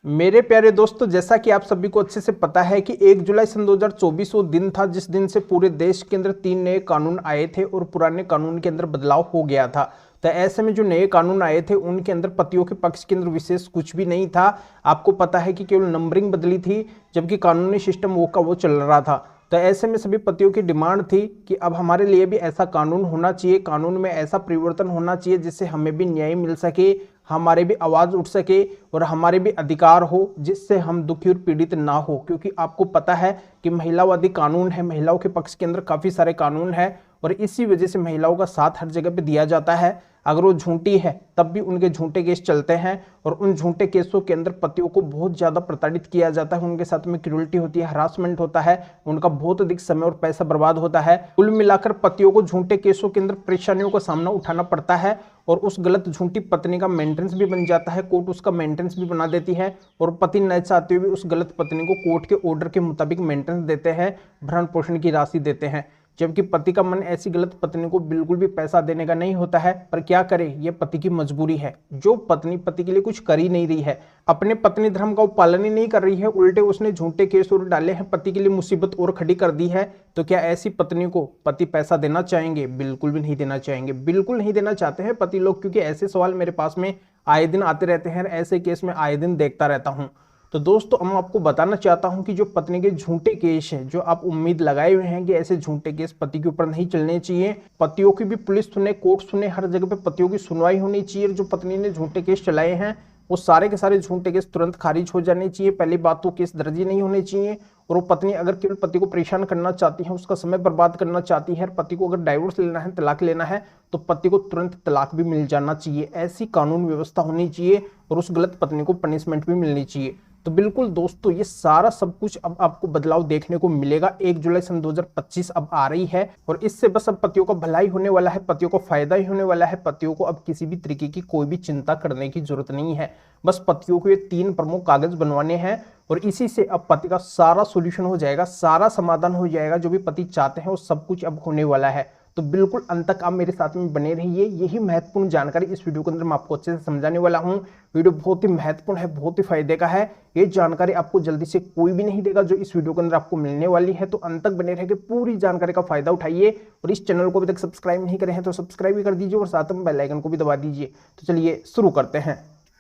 मेरे प्यारे दोस्तों, जैसा कि आप सभी को अच्छे से पता है कि 1 जुलाई सन 2024 वो दिन था जिस दिन से पूरे देश के अंदर 3 नए कानून आए थे और पुराने कानून के अंदर बदलाव हो गया था। तो ऐसे में जो नए कानून आए थे उनके अंदर पतियों के पक्ष के अंदर विशेष कुछ भी नहीं था। आपको पता है कि केवल नंबरिंग बदली थी, जबकि कानूनी सिस्टम वो का वो चल रहा था। तो ऐसे में सभी पतियों की डिमांड थी कि अब हमारे लिए भी ऐसा कानून होना चाहिए, कानून में ऐसा परिवर्तन होना चाहिए जिससे हमें भी न्याय मिल सके, हमारे भी आवाज़ उठ सके और हमारे भी अधिकार हो, जिससे हम दुखी और पीड़ित ना हो। क्योंकि आपको पता है कि महिलावादी कानून है, महिलाओं के पक्ष के अंदर काफ़ी सारे कानून है और इसी वजह से महिलाओं का साथ हर जगह पे दिया जाता है। अगर वो झूठी है तब भी उनके झूठे केस चलते हैं और उन झूठे केसों के अंदर पतियों को बहुत ज़्यादा प्रताड़ित किया जाता है, उनके साथ में क्रूरल्टी होती है, हरासमेंट होता है, उनका बहुत अधिक समय और पैसा बर्बाद होता है। कुल मिलाकर पतियों को झूठे केसों के अंदर परेशानियों का सामना उठाना पड़ता है और उस गलत झूठी पत्नी का मेंटेनेंस भी बन जाता है, कोर्ट उसका मेंटेनेंस भी बना देती है और पति न चाहते हुए उस गलत पत्नी को कोर्ट के ऑर्डर के मुताबिक मेंटेनेंस देते हैं, भरण पोषण की राशि देते हैं। जबकि पति का मन ऐसी गलत पत्नी को बिल्कुल भी पैसा देने का नहीं होता है, पर क्या करे, ये पति की मजबूरी है। जो पत्नी पति के लिए कुछ कर ही नहीं रही है, अपने पत्नी धर्म का पालन ही नहीं कर रही है, उल्टे उसने झूठे केस और डाले हैं, पति के लिए मुसीबत और खड़ी कर दी है, तो क्या ऐसी पत्नी को पति पैसा देना चाहेंगे? बिल्कुल भी नहीं देना चाहेंगे, बिल्कुल नहीं देना चाहते हैं पति लोग। क्योंकि ऐसे सवाल मेरे पास में आए दिन आते रहते हैं, ऐसे केस में आए दिन देखता रहता हूं। तो दोस्तों, मैं आपको बताना चाहता हूं कि जो पत्नी के झूठे केस हैं, जो आप उम्मीद लगाए हुए हैं कि ऐसे झूठे केस पति के ऊपर नहीं चलने चाहिए, पतियों की भी पुलिस सुने, कोर्ट सुने, हर जगह पे पतियों की सुनवाई होनी चाहिए। जो पत्नी ने झूठे केस चलाए हैं वो सारे के सारे झूठे केस तुरंत खारिज हो जाने चाहिए। पहली बात तो केस दर्ज ही नहीं होने चाहिए और वो पत्नी अगर केवल पति को परेशान करना चाहती है, उसका समय बर्बाद करना चाहती है, पति को अगर डाइवोर्स लेना है, तलाक लेना है, तो पति को तुरंत तलाक भी मिल जाना चाहिए। ऐसी कानून व्यवस्था होनी चाहिए और उस गलत पत्नी को पनिशमेंट भी मिलनी चाहिए। तो बिल्कुल दोस्तों, ये सारा सब कुछ अब आपको बदलाव देखने को मिलेगा। 1 जुलाई सन 2025 अब आ रही है और इससे बस अब पतियों का भलाई होने वाला है, पतियों को फायदा ही होने वाला है। पतियों को अब किसी भी तरीके की कोई भी चिंता करने की जरूरत नहीं है। बस पतियों को ये 3 प्रमुख कागज बनवाने हैं और इसी से अब पति का सारा सोल्यूशन हो जाएगा, सारा समाधान हो जाएगा। जो भी पति चाहते हैं वो सब कुछ अब होने वाला है। तो बिल्कुल अंत तक आप मेरे साथ में बने रहिए। यही महत्वपूर्ण जानकारी इस वीडियो के अंदर मैं आपको अच्छे से समझाने वाला हूं। वीडियो बहुत ही महत्वपूर्ण है, बहुत ही फायदे का है। ये जानकारी आपको जल्दी से कोई भी नहीं देगा जो इस वीडियो के अंदर आपको मिलने वाली है। तो अंत तक बने रहिए, पूरी जानकारी का फायदा उठाइए और इस चैनल को अभी तक सब्सक्राइब नहीं करे हैं तो सब्सक्राइब भी कर दीजिए और साथ में बेल आइकन को भी दबा दीजिए। तो चलिए शुरू करते हैं।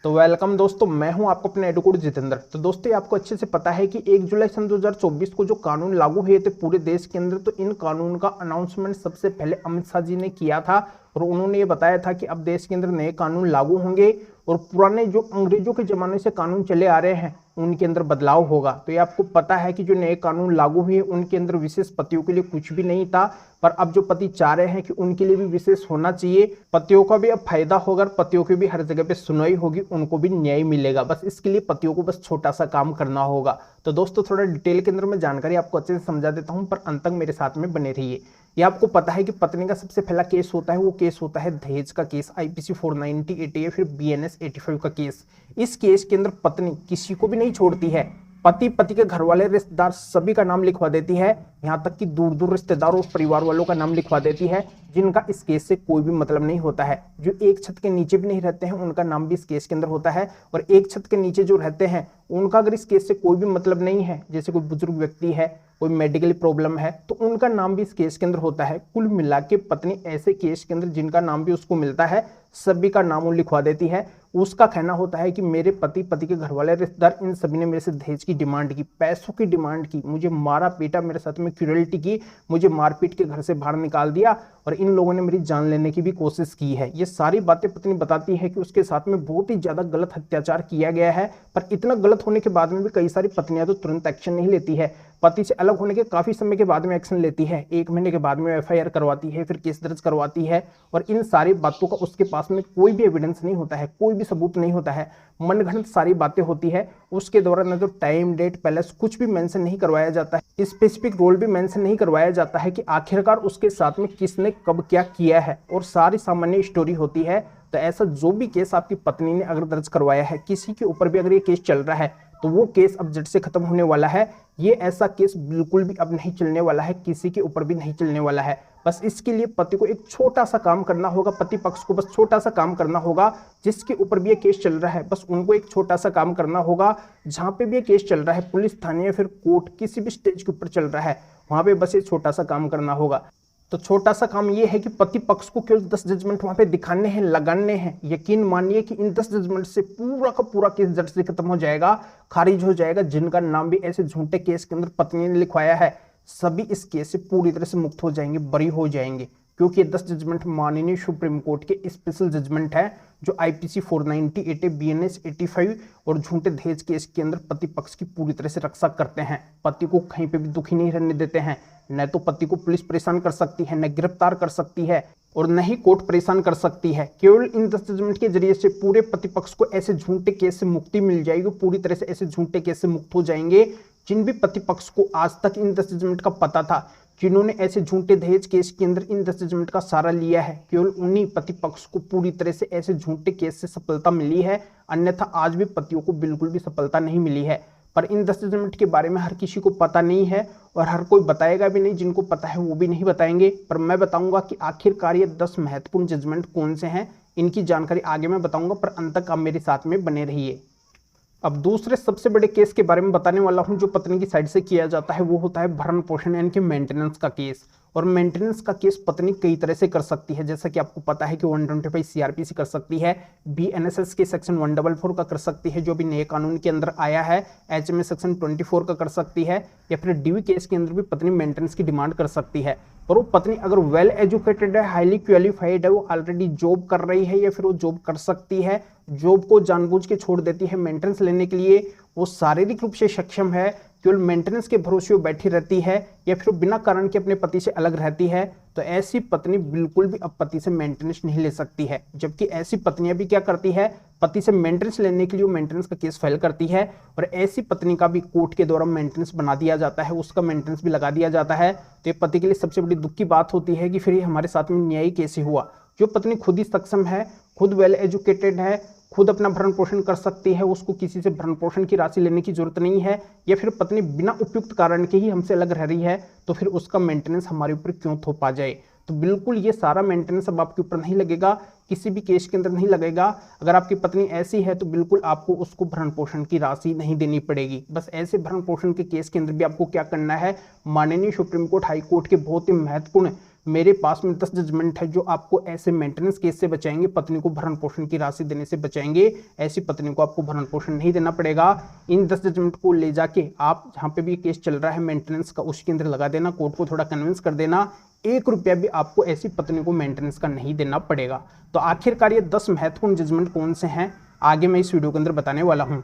तो वेलकम दोस्तों, मैं हूं आपको अपने एडवोकेट जितेंद्र। तो दोस्तों, आपको अच्छे से पता है कि 1 जुलाई सन 2024 को जो कानून लागू हुए थे पूरे देश के अंदर, तो इन कानून का अनाउंसमेंट सबसे पहले अमित शाह जी ने किया था और उन्होंने ये बताया था कि अब देश के अंदर नए कानून लागू होंगे और पुराने जो अंग्रेजों के जमाने से कानून चले आ रहे हैं उनके अंदर बदलाव होगा। तो ये आपको पता है कि जो नए कानून लागू हुए उनके अंदर विशेष पतियों के लिए कुछ भी नहीं था, पर अब जो पति चाह रहे हैं कि उनके लिए भी विशेष होना चाहिए। पतियों का भी अब फायदा होगा, पतियों की भी हर जगह पे सुनवाई होगी, उनको भी न्याय मिलेगा। बस इसके लिए पतियों को बस छोटा सा काम करना होगा। तो दोस्तों, थोड़ा डिटेल के अंदर मैं जानकारी आपको अच्छे से समझा देता हूं, पर अंत तक मेरे साथ में बने रहिए। ये आपको पता है कि पत्नी का सबसे पहला केस होता है, वो केस होता है दहेज का केस, आईपीसी 490 या फिर बीएनएस 85 का केस। इस केस के अंदर पत्नी किसी को भी नहीं छोड़ती है, पति, पति के घर वाले, रिश्तेदार सभी का नाम लिखवा देती है, यहाँ तक कि दूर दूर रिश्तेदारों और परिवार वालों का नाम लिखवा देती है जिनका इस केस से कोई भी मतलब नहीं होता है। जो एक छत के नीचे भी नहीं रहते हैं उनका नाम भी इस केस के अंदर होता है और एक छत के नीचे जो रहते हैं उनका अगर इस केस से कोई भी मतलब नहीं है, जैसे कोई बुजुर्ग व्यक्ति है, कोई मेडिकल प्रॉब्लम है, तो उनका नाम भी इस केस के अंदर होता है। कुल मिला के पत्नी ऐसे केस के अंदर जिनका नाम भी उसको मिलता है सभी का नाम वो लिखवा देती है। उसका कहना होता है कि मेरे पति, पति के घर वाले, रिश्तेदार, इन सभी ने मेरे से दहेज की डिमांड की, पैसों की डिमांड की, मुझे मारा पीटा, मेरे साथ में क्रूरल्टी की, मुझे मारपीट के घर से बाहर निकाल दिया और इन लोगों ने मेरी जान लेने की भी कोशिश की है। ये सारी बातें पत्नी बताती है कि उसके साथ में बहुत ही ज्यादा गलत अत्याचार किया गया है। पर इतना गलत होने के बाद में भी कई सारी पत्नियां तो तुरंत एक्शन नहीं लेती है, पति से अलग होने के काफी समय के बाद में एक्शन लेती है। 1 महीने के बाद में एफआईआर करवाती है, फिर केस दर्ज करवाती है और इन सारी बातों का उसके पास में कोई भी एविडेंस नहीं होता है, कोई भी सबूत नहीं होता है, मनगढ़ंत सारी बातें होती है। उसके दौरान न तो टाइम, डेट, पैलेस कुछ भी मेंशन नहीं करवाया जाता है, स्पेसिफिक रोल भी मेंशन नहीं करवाया जाता है कि आखिरकार उसके साथ में किसने कब क्या किया है, और सारी सामान्य स्टोरी होती है। तो ऐसा जो भी केस आपकी पत्नी ने अगर दर्ज करवाया है, किसी के ऊपर भी अगर ये केस चल रहा है, तो वो केस अब जट से खत्म होने वाला है। ये ऐसा केस बिल्कुल भी अब नहीं चलने वाला है, किसी के ऊपर भी नहीं चलने वाला है। बस इसके लिए पति को एक छोटा सा काम करना होगा, पति पक्ष को बस छोटा सा काम करना होगा। जिसके ऊपर भी ये केस चल रहा है बस उनको एक छोटा सा काम करना होगा। जहां पे भी ये केस चल रहा है, पुलिस थाने या फिर कोर्ट, किसी भी स्टेज के ऊपर चल रहा है, वहां पे बस ये छोटा सा काम करना होगा। तो छोटा सा काम ये है कि पति पक्ष को केवल 10 जजमेंट वहां पे दिखाने हैं, लगाने हैं। यकीन मानिए कि इन 10 जजमेंट से पूरा का पूरा केस जड़ से खत्म हो जाएगा, खारिज हो जाएगा। जिनका नाम भी ऐसे झूठे केस के अंदर पत्नी ने लिखवाया है, सभी इस केस से पूरी तरह से मुक्त हो जाएंगे, बरी हो जाएंगे। क्योंकि ये 10 जजमेंट माननीय सुप्रीम कोर्ट के स्पेशल जजमेंट है, जो आईपीसी 498, बीएनएस 85 और झूठे दहेज केस के अंदर पति पक्ष की पूरी तरह से रक्षा करते हैं। पति को कहीं पे भी दुखी नहीं रहने देते हैं। न तो पति को पुलिस परेशान कर सकती है, न गिरफ्तार कर सकती है, और न ही कोर्ट परेशान कर सकती है। केवल इन 10 जजमेंट के जरिए से पूरे पति पक्ष को ऐसे झूठे केस से मुक्ति मिल जाएगी, पूरी तरह से ऐसे झूठे केस से मुक्त हो जाएंगे। जिन भी पति पक्ष को आज तक इन 10 जजमेंट का पता था, जिन्होंने ऐसे झूठे दहेज केस के अंदर इन 10 जजमेंट का सहारा लिया है, केवल उन्हीं पति पक्ष को पूरी तरह से ऐसे झूठे केस से सफलता मिली है। अन्यथा आज भी पतियों को बिल्कुल भी सफलता नहीं मिली है। पर इन 10 जजमेंट के बारे में हर किसी को पता नहीं है और हर कोई बताएगा भी नहीं। जिनको पता है वो भी नहीं बताएंगे, पर मैं बताऊंगा कि आखिरकार ये 10 महत्वपूर्ण जजमेंट कौन से हैं। इनकी जानकारी आगे मैं बताऊंगा, पर अंत तक आप मेरे साथ में बने रहिए। अब दूसरे सबसे बड़े केस के बारे में बताने वाला हूं, जो पत्नी की साइड से किया जाता है, वो होता है भरण पोषण यानी कि मेंटेनेंस का केस। और मेंटेनेंस का केस पत्नी कई तरह से कर सकती है, जैसा कि आपको पता है कि 125 सीआरपीसी कर सकती है, बीएनएसएस के सेक्शन 144 का कर सकती है, जो भी नए कानून के अंदर आया है, एचएमए सेक्शन 24 का कर सकती है, या फिर डीवी केस के अंदर भी पत्नी मेंटेनेंस की डिमांड कर सकती है। पर वो पत्नी अगर वेल एजुकेटेड है, हाईली क्वालिफाइड है, वो ऑलरेडी जॉब कर रही है या फिर वो जॉब कर सकती है, जॉब को जानबूझ के छोड़ देती है मेंटेनेंस लेने के लिए, वो शारीरिक रूप से सक्षम है, केवल मेंटेनेंस के भरोसे वो बैठी रहती है, या फिर बिना कारण के अपने पति से अलग रहती है, तो ऐसी पत्नी बिल्कुल भी अब पति से मेंटेनेंस नहीं ले सकती है। जबकि ऐसी पत्नियां भी क्या करती है, पति से मेंटेनेंस लेने के लिए वो मेंटेनेंस का केस फाइल करती है, और ऐसी पत्नी का भी कोर्ट के द्वारा मेंटेनेंस बना दिया जाता है, उसका मेंटेनेंस भी लगा दिया जाता है। तो ये पति के लिए सबसे बड़ी दुख की बात होती है कि फिर ये हमारे साथ में न्याय कैसे हुआ। जो पत्नी खुद ही सक्षम है, खुद वेल एजुकेटेड है, खुद अपना भरण पोषण कर सकती है, उसको किसी से भरण पोषण की राशि लेने की जरूरत नहीं है, या फिर पत्नी बिना उपयुक्त कारण के ही हमसे अलग रह रही है, तो फिर उसका मेंटेनेंस हमारे ऊपर क्यों थोपा जाए। तो बिल्कुल ये सारा मेंटेनेंस अब आपके ऊपर नहीं लगेगा, किसी भी केस के अंदर नहीं लगेगा। अगर आपकी पत्नी ऐसी है तो बिल्कुल आपको उसको भरण पोषण की राशि नहीं देनी पड़ेगी। बस ऐसे भरण पोषण के केस के अंदर भी आपको क्या करना है, माननीय सुप्रीम कोर्ट, हाई कोर्ट के बहुत ही महत्वपूर्ण मेरे पास में 10 जजमेंट है, जो आपको ऐसे मेंटेनेंस केस से बचाएंगे, पत्नी को भरण पोषण की राशि देने से बचाएंगे। ऐसी पत्नी को आपको भरण पोषण नहीं देना पड़ेगा। इन 10 जजमेंट को ले जाके आप जहां पे भी केस चल रहा है मेंटेनेंस का, उसके अंदर लगा देना, कोर्ट को थोड़ा कन्विंस कर देना, 1 रुपया भी आपको ऐसी पत्नी को मेंटेनेंस का नहीं देना पड़ेगा। तो आखिरकार ये 10 महत्वपूर्ण जजमेंट कौन से हैं, आगे मैं इस वीडियो के अंदर बताने वाला हूं।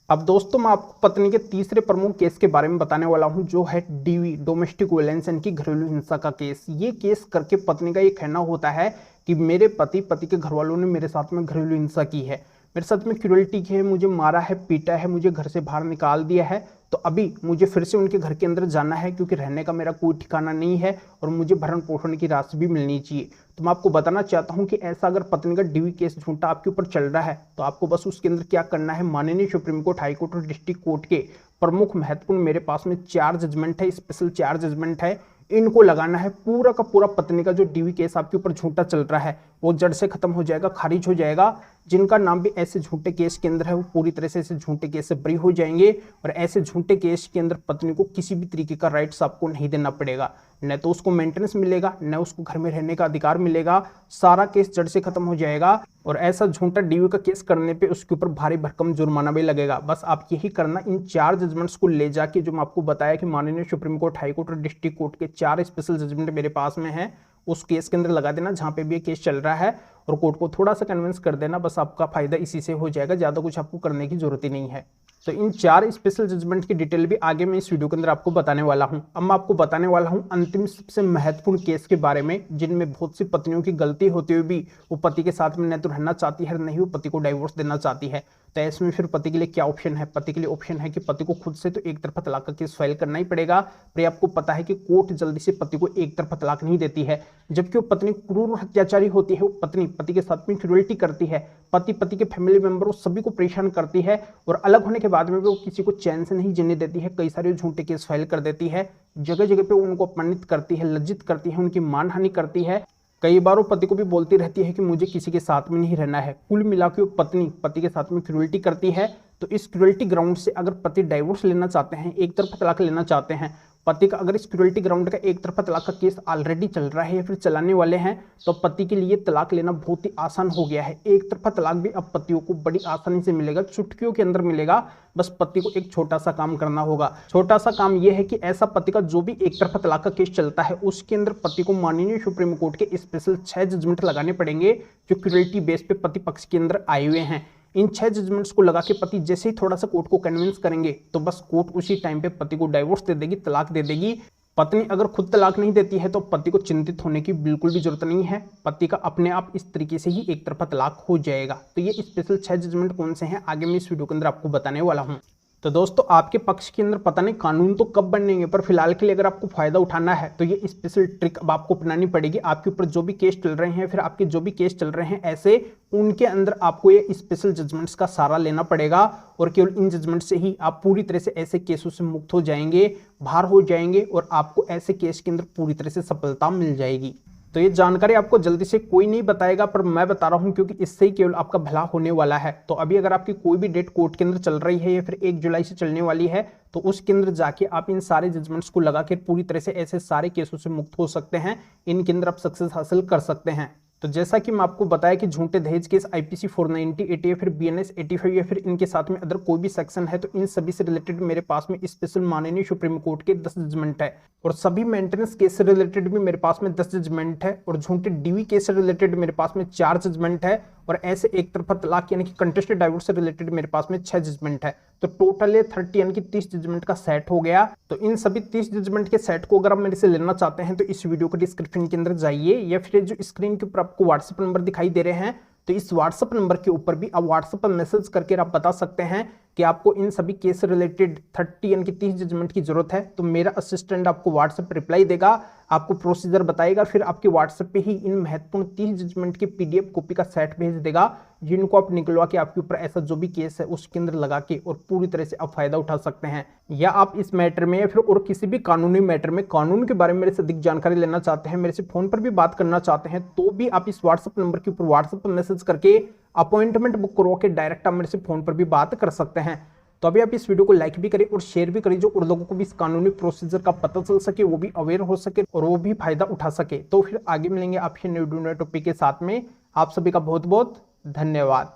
अब दोस्तों मैं आपको पत्नी के तीसरे प्रमुख केस के बारे में बताने वाला हूं, जो है डीवी, डोमेस्टिक वायलेंस यानी कि घरेलू हिंसा का केस। ये केस करके पत्नी का ये कहना होता है कि मेरे पति के घर वालों ने मेरे साथ में घरेलू हिंसा की है, मेरे साथ में क्रूरल्टी की है, मुझे मारा है, पीटा है, मुझे घर से बाहर निकाल दिया है, तो अभी मुझे फिर से उनके घर के अंदर जाना है, क्योंकि रहने का मेरा कोई ठिकाना नहीं है और मुझे भरण पोषण की राशि भी मिलनी चाहिए। तो मैं आपको बताना चाहता हूं कि ऐसा अगर पत्नी का डीवी केस झूठा आपके ऊपर चल रहा है, तो आपको बस उसके अंदर क्या करना है, माननीय सुप्रीम कोर्ट, हाई कोर्ट और डिस्ट्रिक्ट कोर्ट के प्रमुख महत्वपूर्ण मेरे पास में 4 जजमेंट है, स्पेशल 4 जजमेंट है, इनको लगाना है। पूरा का पूरा पत्नी का जो डीवी केस आपके ऊपर झूठा चल रहा है वो जड़ से खत्म हो जाएगा, खारिज हो जाएगा। जिनका नाम भी ऐसे झूठे केस के अंदर है वो पूरी तरह से ऐसे झूठे केस से बरी हो जाएंगे, और ऐसे झूठे केस के अंदर पत्नी को किसी भी तरीके का राइट्स आपको नहीं देना पड़ेगा, न तो उसको मेंटेनेंस मिलेगा, न उसको घर में रहने का अधिकार मिलेगा। सारा केस जड़ से खत्म हो जाएगा, और ऐसा झूठा डीवी का केस करने पे उसके ऊपर भारी भरकम जुर्माना भी लगेगा। बस आप यही करना, इन 4 जजमेंट्स को ले जाके, जो मैं आपको बताया कि माननीय सुप्रीम कोर्ट, हाई कोर्ट और डिस्ट्रिक्ट कोर्ट के 4 स्पेशल जजमेंट मेरे पास में है, उस केस के अंदर लगा देना जहां पे भी ये केस चल रहा है, और कोर्ट को थोड़ा सा कन्विंस कर देना। बस आपका फायदा इसी से हो जाएगा, ज्यादा कुछ आपको करने की जरूरत ही नहीं है। तो इन 4 स्पेशल जजमेंट की डिटेल भी आगे मैं इस वीडियो के अंदर आपको बताने वाला हूं। अब मैं आपको बताने वाला हूं अंतिम सबसे महत्वपूर्ण केस के बारे में, जिनमें बहुत सी पत्नियों की गलती होते हुए भी वो पति के साथ में न तो रहना चाहती है, नहीं वो पति को डाइवोर्स देना चाहती है। तो ऐसे में फिर पति के लिए क्या ऑप्शन है, पति के लिए ऑप्शन है कि पति को खुद से तो एक तरफा तलाक का केस फाइल करना ही पड़ेगा। पर आपको पता है कि कोर्ट जल्दी से पति को एक तरफा तलाक नहीं देती है, जबकि वो पत्नी क्रूर अत्याचारी होती है, वो पत्नी पति के साथ में क्रूरल्टी करती है, पति के फैमिली मेंबर सभी को परेशान करती है, और अलग होने के बाद में भी वो किसी को चैन से नहीं जीने देती है, कई सारे झूठे केस फाइल कर देती है, जगह जगह पे उनको अपमानित करती है, लज्जित करती है, उनकी मानहानि करती है। कई बार वो पति को भी बोलती रहती है कि मुझे किसी के साथ में नहीं रहना है। कुल मिला के वो पत्नी पति के साथ में क्रूरल्टी करती है। तो इस क्रूरल्टी ग्राउंड से अगर पति डाइवोर्स लेना चाहते हैं, एक तरफा तलाक लेना चाहते हैं, पति का अगर इस क्रूरल्टी ग्राउंड का एक तरफा तलाक का केस ऑलरेडी चल रहा है या फिर चलाने वाले हैं, तो पति के लिए तलाक लेना बहुत ही आसान हो गया है। एक तरफा तलाक भी अब पतियों को बड़ी आसानी से मिलेगा, चुटकियों के अंदर मिलेगा। बस पति को एक छोटा सा काम करना होगा। छोटा सा काम यह है कि ऐसा पति का जो भी एक तरफा तलाक का केस चलता है, उसके अंदर पति को माननीय सुप्रीम कोर्ट के स्पेशल 6 जजमेंट लगाने पड़ेंगे जो क्रूरल्टी बेस पे पति पक्ष के अंदर आए हुए हैं। इन 6 जजमेंट्स को लगा के पति जैसे ही थोड़ा सा कोर्ट को कन्विंस करेंगे, तो बस कोर्ट उसी टाइम पे पति को डाइवोर्स दे देगी, तलाक दे देगी। पत्नी अगर खुद तलाक नहीं देती है तो पति को चिंतित होने की बिल्कुल भी जरूरत नहीं है। पति का अपने आप इस तरीके से ही एक तरफा तलाक हो जाएगा। तो ये स्पेशल 6 जजमेंट कौन से हैं, आगे मैं इस वीडियो के अंदर आपको बताने वाला हूँ। तो दोस्तों, आपके पक्ष के अंदर पता नहीं कानून तो कब बनेंगे, पर फिलहाल के लिए अगर आपको फायदा उठाना है तो ये स्पेशल ट्रिक अब आपको अपनानी पड़ेगी। आपके ऊपर जो भी केस चल रहे हैं, फिर आपके जो भी केस चल रहे हैं ऐसे, उनके अंदर आपको ये स्पेशल जजमेंट्स का सहारा लेना पड़ेगा और केवल इन जजमेंट से ही आप पूरी तरह से ऐसे केसों से मुक्त हो जाएंगे, बाहर हो जाएंगे और आपको ऐसे केस के अंदर पूरी तरह से सफलता मिल जाएगी। तो ये जानकारी आपको जल्दी से कोई नहीं बताएगा, पर मैं बता रहा हूं क्योंकि इससे ही केवल आपका भला होने वाला है। तो अभी अगर आपकी कोई भी डेट कोर्ट के अंदर चल रही है या फिर 1 जुलाई से चलने वाली है, तो उसके अंदर जाके आप इन सारे जजमेंट्स को लगा के पूरी तरह से ऐसे सारे केसों से मुक्त हो सकते हैं। इनके अंदर आप सक्सेस हासिल कर सकते हैं। तो जैसा कि मैं आपको बताया कि झूठे दहेज केस IPC 490, 80 या फिर BNS 85 या फिर इनके साथ में अदर कोई भी सेक्शन है, तो इन सभी से रिलेटेड मेरे पास में स्पेशल माननीय सुप्रीम कोर्ट के 10 जजमेंट है और सभी मेंटेनेंस केस से रिलेटेड भी मेरे पास में 10 जजमेंट है और झूठे DV केस से रिलेटेड मेरे पास में 4 जजमेंट है और ऐसे एक तरफा तलाक यानी कि कंटेस्टेड डाइवोर्स से रिलेटेड मेरे पास में 6 जजमेंट है। तो टोटल ये 30 यानी कि 30 जजमेंट का सेट हो गया। तो इन सभी 30 जजमेंट के सेट को अगर आप मेरे से लेना चाहते हैं तो इस वीडियो के डिस्क्रिप्शन के अंदर जाइए या फिर जो स्क्रीन के ऊपर आपको व्हाट्सएप नंबर दिखाई दे रहे हैं, तो इस व्हाट्सएप नंबर के ऊपर भी आप व्हाट्सएप पर मैसेज करके आप बता सकते हैं कि आपको इन सभी केस से रिलेटेड 30 यानी कि 30 जजमेंट की जरूरत है। तो मेरा असिस्टेंट आपको व्हाट्सएप पर रिप्लाई देगा, आपको प्रोसीजर बताएगा, फिर आपके व्हाट्सएप पे ही इन महत्वपूर्ण 30 जजमेंट की PDF कॉपी का सेट भेज देगा, जिनको आप निकलवा के आपके ऊपर ऐसा जो भी केस है उसके अंदर लगा के और पूरी तरह से आप फायदा उठा सकते हैं। या आप इस मैटर में या फिर और किसी भी कानूनी मैटर में कानून के बारे में मेरे से अधिक जानकारी लेना चाहते हैं, मेरे से फोन पर भी बात करना चाहते हैं, तो भी आप इस व्हाट्सएप नंबर के ऊपर व्हाट्सएप पर मैसेज करके अपॉइंटमेंट बुक करवा के डायरेक्ट आप मेरे से फोन पर भी बात कर सकते हैं। तो अभी आप इस वीडियो को लाइक भी करें और शेयर भी करें, जो और लोगों को भी इस कानूनी प्रोसीजर का पता चल सके, वो भी अवेयर हो सके और वो भी फायदा उठा सके। तो फिर आगे मिलेंगे आपके न्यू टॉपिक के साथ में। आप सभी का बहुत बहुत धन्यवाद।